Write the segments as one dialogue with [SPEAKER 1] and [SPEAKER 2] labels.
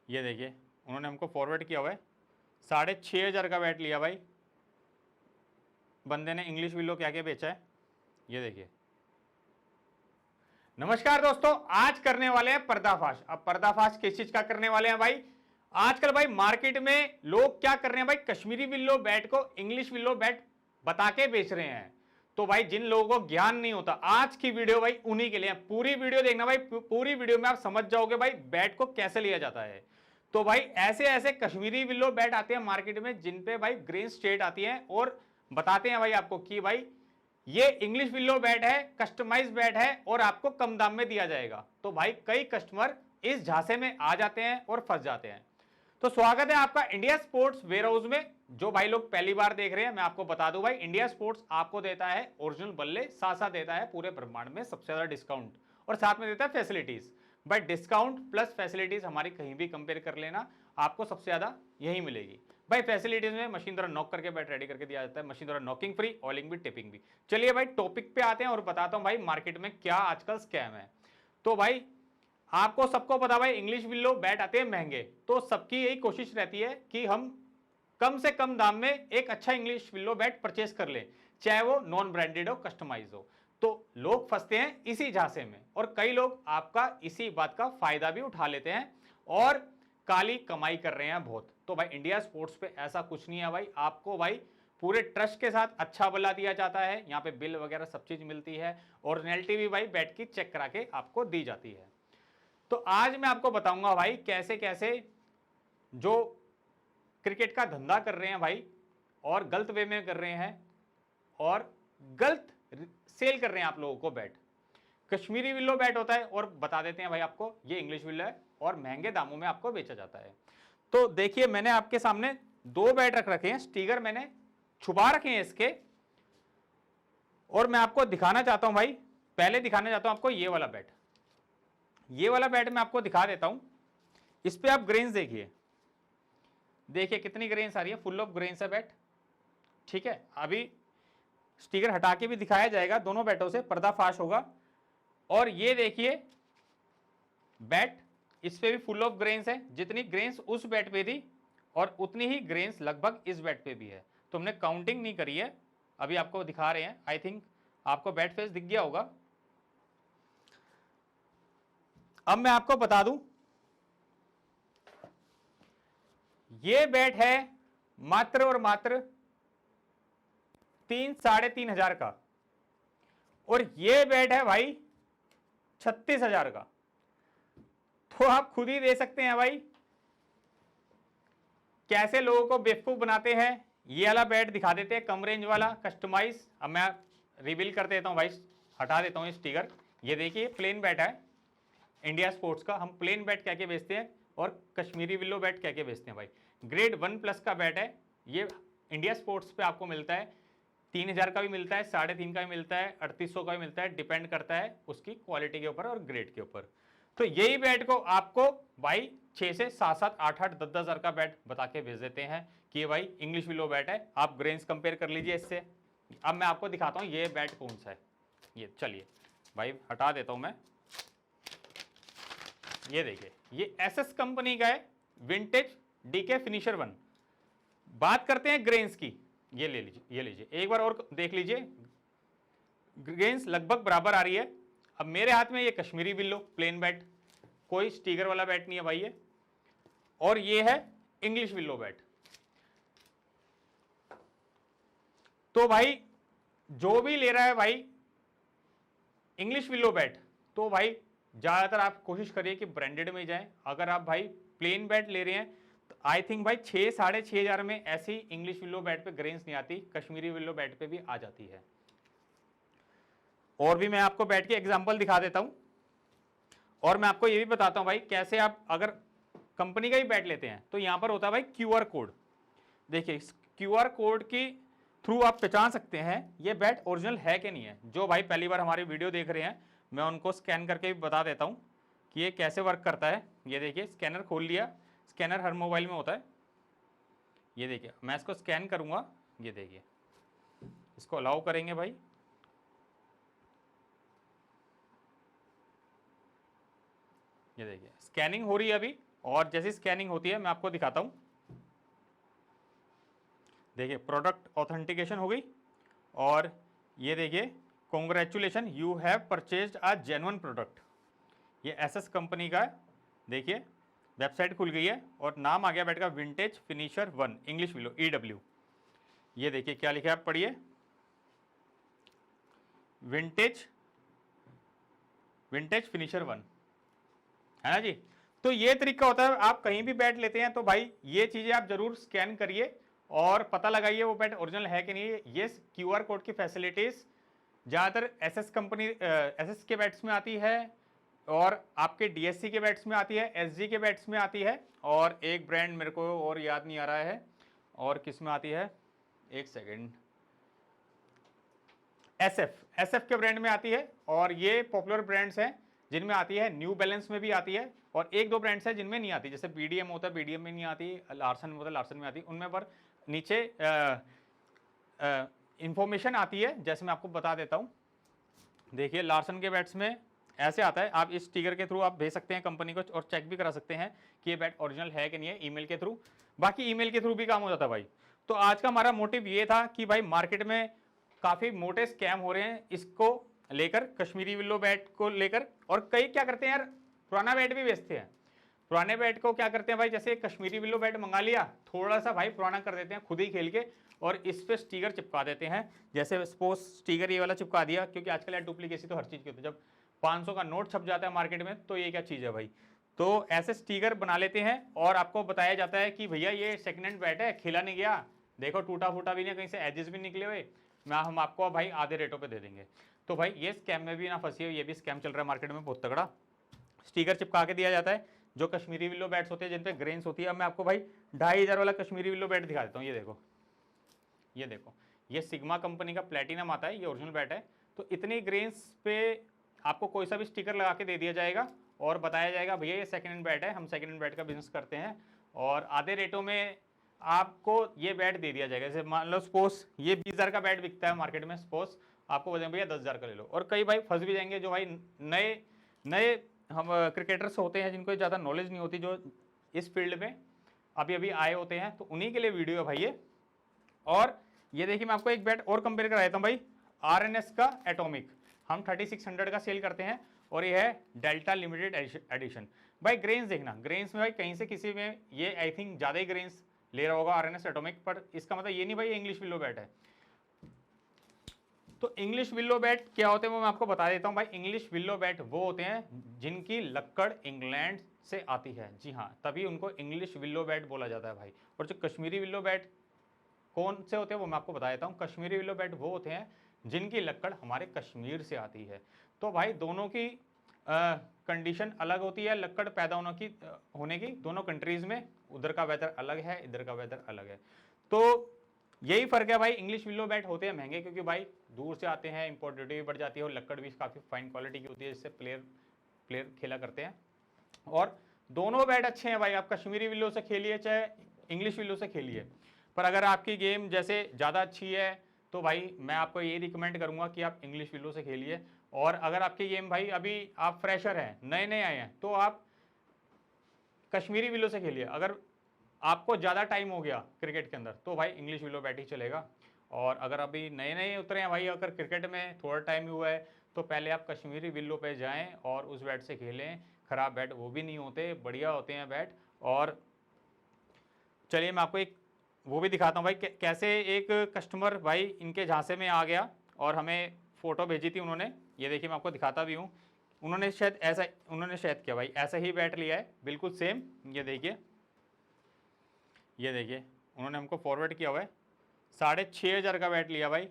[SPEAKER 1] ये देखिए उन्होंने हमको फॉरवर्ड किया हुआ है, 6,500 का बैट लिया भाई बंदे ने। इंग्लिश विलो क्या क्या बेचा है ये देखिए। नमस्कार दोस्तों, आज करने वाले हैं पर्दाफाश। अब पर्दाफाश किस चीज का करने वाले हैं भाई? आजकल भाई मार्केट में लोग क्या कर रहे हैं भाई, कश्मीरी विल्लो बैट को इंग्लिश विल्लो बैट बता के बेच रहे हैं। तो भाई जिन लोगों को ज्ञान नहीं होता, आज की वीडियो भाई उन्हीं के लिए। पूरी वीडियो देखना भाई, पूरी वीडियो में आप समझ जाओगे भाई बैट को कैसे लिया जाता है। तो भाई ऐसे ऐसे कश्मीरी विल्लो बैट आते हैं मार्केट में जिन पे भाई ग्रीन स्टेट आती है और बताते हैं भाई आपको कि भाई ये इंग्लिश विल्लो बैट है, कस्टमाइज बैट है और आपको कम दाम में दिया जाएगा। तो भाई कई कस्टमर इस झांसे में आ जाते हैं और फंस जाते हैं। तो स्वागत है आपका इंडिया स्पोर्ट्स वेयर हाउस में। जो भाई लोग पहली बार देख रहे हैं, मैं आपको बता दूं भाई, इंडिया स्पोर्ट्स आपको देता है ओरिजिनल बल्ले, साथ साथ देता है पूरे ब्रह्मांड में सबसे ज्यादा डिस्काउंट और साथ में देता है फैसिलिटीज। भाई डिस्काउंट प्लस फैसिलिटीज हमारी कहीं भी कंपेयर कर लेना, आपको सबसे ज्यादा यही मिलेगी। भाई फैसिलिटीज में मशीन द्वारा नॉक करके बैट रेडी करके दिया जाता है, मशीन द्वारा नॉकिंग फ्री, ऑयलिंग भी, टिपिंग भी। चलिए भाई टॉपिक पे आते हैं और बताता हूं भाई मार्केट में क्या आजकल स्कैम है। तो भाई आपको सबको पता भाई इंग्लिश विल्लो बैट आते हैं महंगे, तो सबकी यही कोशिश रहती है कि हम कम से कम दाम में एक अच्छा इंग्लिश विल्लो बैट परचेस कर लें, चाहे वो नॉन ब्रांडेड हो, कस्टमाइज हो। तो लोग फंसते हैं इसी झांसे में और कई लोग आपका इसी बात का फायदा भी उठा लेते हैं और काली कमाई कर रहे हैं बहुत। तो भाई इंडिया स्पोर्ट्स पे ऐसा कुछ नहीं है भाई, आपको भाई पूरे ट्रस्ट के साथ अच्छा बल्ला दिया जाता है। यहाँ पे बिल वगैरह सब चीज मिलती है, ओरिजिनलिटी भी भाई बैट की चेक करा के आपको दी जाती है। तो आज मैं आपको बताऊंगा भाई कैसे कैसे जो क्रिकेट का धंधा कर रहे हैं भाई और गलत वे में कर रहे हैं और गलत सेल कर रहे हैं आप लोगों को बैट। कश्मीरी विल्लो बैट होता है और बता देते हैं भाई आपको ये इंग्लिश विल्लो है और महंगे दामों में आपको बेचा जाता है। तो देखिए मैंने आपके सामने दो बैट रख रखे हैं, स्टिकर मैंने छुपा रखे हैं इसके, और मैं आपको दिखाना चाहता हूं भाई। पहले दिखाना चाहता हूं आपको ये वाला बैट। ये वाला बैट मैं आपको दिखा देता हूं। इस पे आप ग्रेन्स देखिए, देखिए कितनी ग्रेन्स आ रही है, फुल ऑफ ग्रेन्स है बैट। ठीक है, अभी स्टिकर हटा के भी दिखाया जाएगा, दोनों बैटों से पर्दाफाश होगा। और ये देखिए बैट, इस पे भी फुल ऑफ ग्रेन्स है, जितनी ग्रेन्स उस बैट पे थी और उतनी ही ग्रेन्स लगभग इस बैट पे भी है। तो हमने काउंटिंग नहीं करी है, अभी आपको दिखा रहे हैं। आई थिंक आपको बैट फेस दिख गया होगा। अब मैं आपको बता दूं, ये बैट है मात्र और मात्र 3-3,500 का और ये बैट है भाई 36,000 का। तो आप खुद ही दे सकते हैं भाई कैसे लोगों को बेवकूफ बनाते हैं। ये वाला बैट दिखा देते हैं, कम रेंज वाला कस्टमाइज। अब मैं रिवील कर देता हूं भाई, हटा देता हूं स्टिकर। ये देखिए प्लेन बैट है इंडिया स्पोर्ट्स का। हम प्लेन बैट क्या क्या बेचते हैं और कश्मीरी विल्लो बैट क्या क्या बेचते हैं भाई। ग्रेड 1+ का बैट है ये, इंडिया स्पोर्ट्स पे आपको मिलता है। 3,000 का भी मिलता है, 3,500 का भी मिलता है, 3,800 का भी मिलता है, डिपेंड करता है उसकी क्वालिटी के ऊपर और ग्रेड के ऊपर। तो यही बैट को आपको भाई 6 से 7-7, 8-8, 10-10 हज़ार का बैट बता के भेज देते हैं कि ये भाई इंग्लिश विल्लो बैट है, आप ग्रेन्स कंपेयर कर लीजिए इससे। अब मैं आपको दिखाता हूं ये बैट कौन सा है। ये चलिए भाई हटा देता हूं मैं। ये देखिए ये एसएस कंपनी का है, विंटेज डीके फिनिशर 1। बात करते हैं ग्रेन्स की। ये ले लीजिए, ये लीजिए, एक बार और देख लीजिए, ग्रेन्स लगभग बराबर आ रही है। अब मेरे हाथ में ये कश्मीरी विल्लो प्लेन बैट, कोई स्टिकर वाला बैट नहीं है भाई ये, और ये है इंग्लिश विल्लो बैट। तो भाई जो भी ले रहा है भाई इंग्लिश विल्लो बैट, तो भाई ज्यादातर आप कोशिश करिए कि ब्रांडेड में जाएं। अगर आप भाई प्लेन बैट ले रहे हैं तो आई थिंक भाई 6-6,500 में ऐसी इंग्लिश विल्लो बैट पे ग्रेन्स नहीं आती, कश्मीरी विल्लो बैट पे भी आ जाती है। और भी मैं आपको बैट के एग्जांपल दिखा देता हूं और मैं आपको ये भी बताता हूं भाई कैसे आप अगर कंपनी का ही बैट लेते हैं तो यहां पर होता है भाई क्यूआर कोड। देखिए इस क्यूआर कोड के थ्रू आप पहचान सकते हैं ये बैट ओरिजिनल है कि नहीं है। जो भाई पहली बार हमारी वीडियो देख रहे हैं, मैं उनको स्कैन करके भी बता देता हूं कि ये कैसे वर्क करता है। ये देखिए स्कैनर खोल लिया, स्कैनर हर मोबाइल में होता है। ये देखिए मैं इसको स्कैन करूंगा, ये देखिए इसको अलाउ करेंगे भाई। ये देखिए स्कैनिंग हो रही है अभी, और जैसी स्कैनिंग होती है मैं आपको दिखाता हूं। देखिए प्रोडक्ट ऑथेंटिकेशन हो गई और ये देखिए congratulation you have purchased a genuine product. ये एसएस कंपनी का है, देखिए वेबसाइट खुल गई है और नाम आ गया बैठ का vintage finisher 1 English willow EW। ये देखिए क्या लिखा है, आप पढ़िए, विंटेज फिनिशर 1, है ना जी। तो ये तरीका होता है, आप कहीं भी बैट लेते हैं तो भाई ये चीजें आप जरूर स्कैन करिए और पता लगाइए वो बैट ओरिजिनल है कि नहीं। ये QR कोड की फैसिलिटीज ज्यादातर एसएस कंपनी एसएस के बैट्स में आती है और आपके DSC के बैट्स में आती है, SG के बैट्स में आती है और एक ब्रांड मेरे को और याद नहीं आ रहा है और किस में आती है, एक सेकेंड, SF के ब्रांड में आती है। और ये पॉपुलर ब्रांड्स हैं जिनमें आती है, न्यू बैलेंस में भी आती है और एक दो ब्रांड्स हैं जिनमें नहीं आती, जैसे BDM होता है BDM में नहीं आती, लार्सन होता है लार्सन में आती, उनमें पर नीचे इंफॉर्मेशन आती है, जैसे मैं आपको बता देता हूं। देखिए लार्सन के बैट्स में ऐसे आता है, आप इस स्टिकर के थ्रू आप भेज सकते हैं कंपनी को और चेक भी करा सकते हैं कि ये बैट ओरिजिनल है कि नहीं है, ईमेल के थ्रू। बाकी ईमेल के थ्रू भी काम हो जाता है भाई। तो आज का हमारा मोटिव ये था कि भाई मार्केट में काफी मोटे स्कैम हो रहे हैं इसको लेकर, कश्मीरी विल्लो बैट को लेकर। और कई क्या करते हैं यार, पुराना बैट भी बेचते हैं। पुराने बैट को क्या करते हैं भाई, जैसे कश्मीरी विल्लो बैट मंगा लिया, थोड़ा सा भाई पुराना कर देते हैं खुद ही खेल के और इस पे स्टिकर चिपका देते हैं। जैसे सपोज स्टिकर ये वाला चिपका दिया, क्योंकि आजकल यार डुप्लीकेसी तो हर चीज की होती है। जब 500 का नोट छप जाता है मार्केट में तो ये क्या चीज है भाई। तो ऐसे स्टिकर बना लेते हैं और आपको बताया जाता है कि भैया ये सेकंड हैंड बैट है, खेला नहीं गया, देखो टूटा फूटा भी नहीं, कहीं से एजेस भी निकले हुए, हम आपको भाई आधे रेटों पे दे देंगे। तो भाई ये स्कैम में भी ना फंसी हो, ये भी स्कैम चल रहा है मार्केट में बहुत तगड़ा। स्टिकर चिपका के दिया जाता है जो कश्मीरी विल्लो बैट्स होते हैं जिन पे ग्रेन्स होती है। अब मैं आपको भाई 2500 वाला कश्मीरी विल्लो बैट दिखा देता हूँ। ये देखो ये सिग्मा कंपनी का प्लेटिनम आता है, ये ओरिजिनल बैट है। तो इतनी ग्रेन्स पे आपको कोई सा भी स्टिकर लगा के दे दिया जाएगा और बताया जाएगा भैया ये सेकंड हैंड बैट है, हम सेकंड हैंड बैट का बिजनेस करते हैं और आधे रेटों में आपको ये बैट दे दिया जाएगा। जैसे मान लो सपोज ये 20,000 का बैट बिकता है मार्केट में, सपोज आपको बोलेंगे भैया 10,000 का ले लो। और कई भाई फंस भी जाएंगे जो भाई नए हम क्रिकेटर्स होते हैं जिनको ज़्यादा नॉलेज नहीं होती, जो इस फील्ड में अभी अभी आए होते हैं, तो उन्हीं के लिए वीडियो है भाई ये। और ये देखिए मैं आपको एक बैट और कंपेयर करा देता हूँ भाई, RNS का एटॉमिक, हम 3600 का सेल करते हैं और ये है डेल्टा लिमिटेड एडिशन। भाई ग्रेन्स देखना, ग्रेन्स में भाई कहीं से किसी में ये आई थिंक ज़्यादा ही ग्रेन्स ले रहा होगा RNS एटॉमिक, पर इसका मतलब ये नहीं भाई इंग्लिश विल्लो बैट है। तो इंग्लिश विल्लो बैट क्या होते हैं वो मैं आपको बता देता हूं भाई। इंग्लिश विल्लो बैट वो होते हैं जिनकी लक्कड़ इंग्लैंड से आती है, जी हाँ, तभी उनको इंग्लिश विल्लो बैट बोला जाता है भाई। और जो कश्मीरी विल्लो बैट कौन से होते हैं वो मैं आपको बता देता हूँ। कश्मीरी विल्लो बैट वो होते हैं जिनकी लक्कड़ हमारे कश्मीर से आती है। तो भाई दोनों की कंडीशन अलग होती है, लक्कड़ पैदा होने की दोनों कंट्रीज में, उधर का वेदर अलग है, इधर का वेदर अलग है। तो यही फर्क है भाई। इंग्लिश विल्लो बैट होते हैं महंगे क्योंकि भाई दूर से आते हैं, इंपोर्ट ड्यूटी भी बढ़ जाती है और लक्कड़ भी काफ़ी फाइन क्वालिटी की होती है, जिससे प्लेयर खेला करते हैं। और दोनों बैट अच्छे हैं भाई, आप कश्मीरी विल्लो से खेलिए चाहे इंग्लिश विल्लो से खेलिए। पर अगर आपकी गेम जैसे ज़्यादा अच्छी है तो भाई मैं आपको ये रिकमेंड करूँगा कि आप इंग्लिश विल्लो से खेलिए। और अगर आपकी गेम भाई अभी आप फ्रेशर हैं, नए नए आए हैं, तो आप कश्मीरी विल्लो से खेलिए। अगर आपको ज़्यादा टाइम हो गया क्रिकेट के अंदर तो भाई इंग्लिश विल्लो बैट ही चलेगा। और अगर अभी नए नए उतरे हैं भाई, अगर क्रिकेट में थोड़ा टाइम हुआ है, तो पहले आप कश्मीरी विल्लो पे जाएं और उस बैट से खेलें। ख़राब बैट वो भी नहीं होते, बढ़िया होते हैं बैट। और चलिए मैं आपको एक वो भी दिखाता हूँ भाई, कैसे एक कस्टमर भाई इनके झांसे में आ गया और हमें फ़ोटो भेजी थी उन्होंने। ये देखिए मैं आपको दिखाता भी हूँ। उन्होंने शायद क्या भाई ऐसा ही बैट लिया है बिल्कुल सेम। ये देखिए उन्होंने हमको फॉरवर्ड किया हुआ है, 6,500 का बैट लिया भाई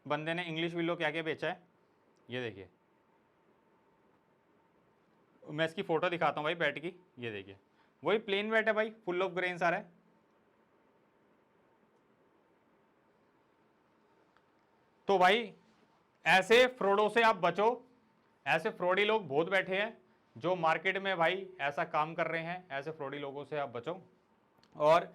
[SPEAKER 1] बंदे ने। इंग्लिश विल्लो क्या क्या बेचा है ये देखिए, मैं इसकी फ़ोटो दिखाता हूँ भाई बैट की। ये देखिए वही प्लेन बैट है भाई, फुल ऑफ ग्रेन्स आ रहा है। तो भाई ऐसे फ्रॉडों से आप बचो, ऐसे फ्रॉडी लोग बहुत बैठे हैं जो मार्केट में भाई ऐसा काम कर रहे हैं, ऐसे फ्रॉडी लोगों से आप बचो। और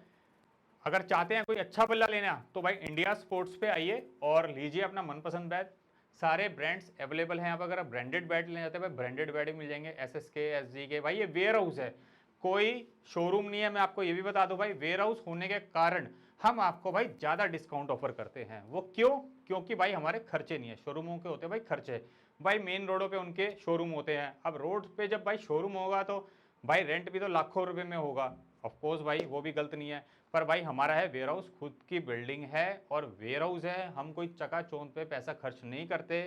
[SPEAKER 1] अगर चाहते हैं कोई अच्छा बल्ला लेना तो भाई इंडिया स्पोर्ट्स पे आइए और लीजिए अपना मनपसंद बैट। सारे ब्रांड्स अवेलेबल हैं यहाँ पर। अगर आप ब्रांडेड बेड लेना चाहते हैं भाई, ब्रांडेड बेड भी मिल जाएंगे, SSK, SG के। भाई ये वेयर हाउस है, कोई शोरूम नहीं है। मैं आपको ये भी बता दूं भाई, वेयर हाउस होने के कारण हम आपको भाई ज़्यादा डिस्काउंट ऑफर करते हैं। वो क्यों? क्योंकि भाई हमारे खर्चे नहीं है, शोरूमों के होते हैं भाई खर्चे। भाई मेन रोडों पे उनके शोरूम होते हैं। अब रोड पे जब भाई शोरूम होगा तो भाई रेंट भी तो लाखों रुपए में होगा। ऑफकोर्स भाई वो भी गलत नहीं है, पर भाई हमारा है वेयर हाउस, खुद की बिल्डिंग है और वेयर हाउस है। हम कोई चकाचौंध पे पैसा खर्च नहीं करते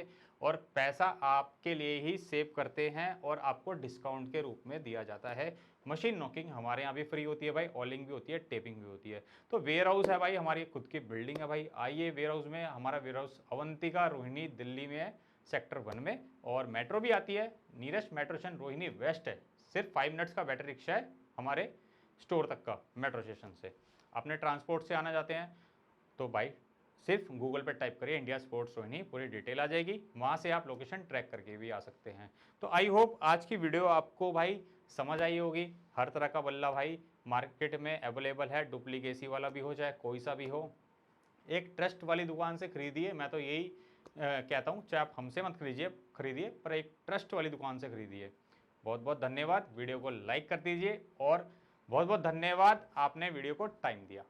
[SPEAKER 1] और पैसा आपके लिए ही सेव करते हैं और आपको डिस्काउंट के रूप में दिया जाता है। मशीन नॉकिंग हमारे यहाँ भी फ्री होती है भाई, ऑलिंग भी होती है, टेपिंग भी होती है। तो वेयर हाउस है भाई, हमारी खुद की बिल्डिंग है भाई। आइए वेयर हाउस में। हमारा वेयर हाउस अवंतिका रोहिणी दिल्ली में है, सेक्टर 1 में। और मेट्रो भी आती है, nearest metro station Rohini west है, सिर्फ 5 मिनट्स का बैटरी रिक्शा है हमारे स्टोर तक का मेट्रो स्टेशन से। अपने ट्रांसपोर्ट से आना चाहते हैं तो भाई सिर्फ गूगल पे टाइप करिए इंडिया स्पोर्ट्स रोहिणी, पूरी डिटेल आ जाएगी, वहाँ से आप लोकेशन ट्रैक करके भी आ सकते हैं। तो आई होप आज की वीडियो आपको भाई समझ आई होगी। हर तरह का बल्ला भाई मार्केट में अवेलेबल है, डुप्लीकेसी वाला भी हो, चाहे कोई सा भी हो। एक ट्रस्ट वाली दुकान से खरीदिए, मैं तो यही कहता हूँ, चाहे आप हमसे मत खरीदिए पर एक ट्रस्ट वाली दुकान से खरीदिए। बहुत बहुत धन्यवाद, वीडियो को लाइक कर दीजिए और बहुत बहुत धन्यवाद आपने वीडियो को टाइम दिया।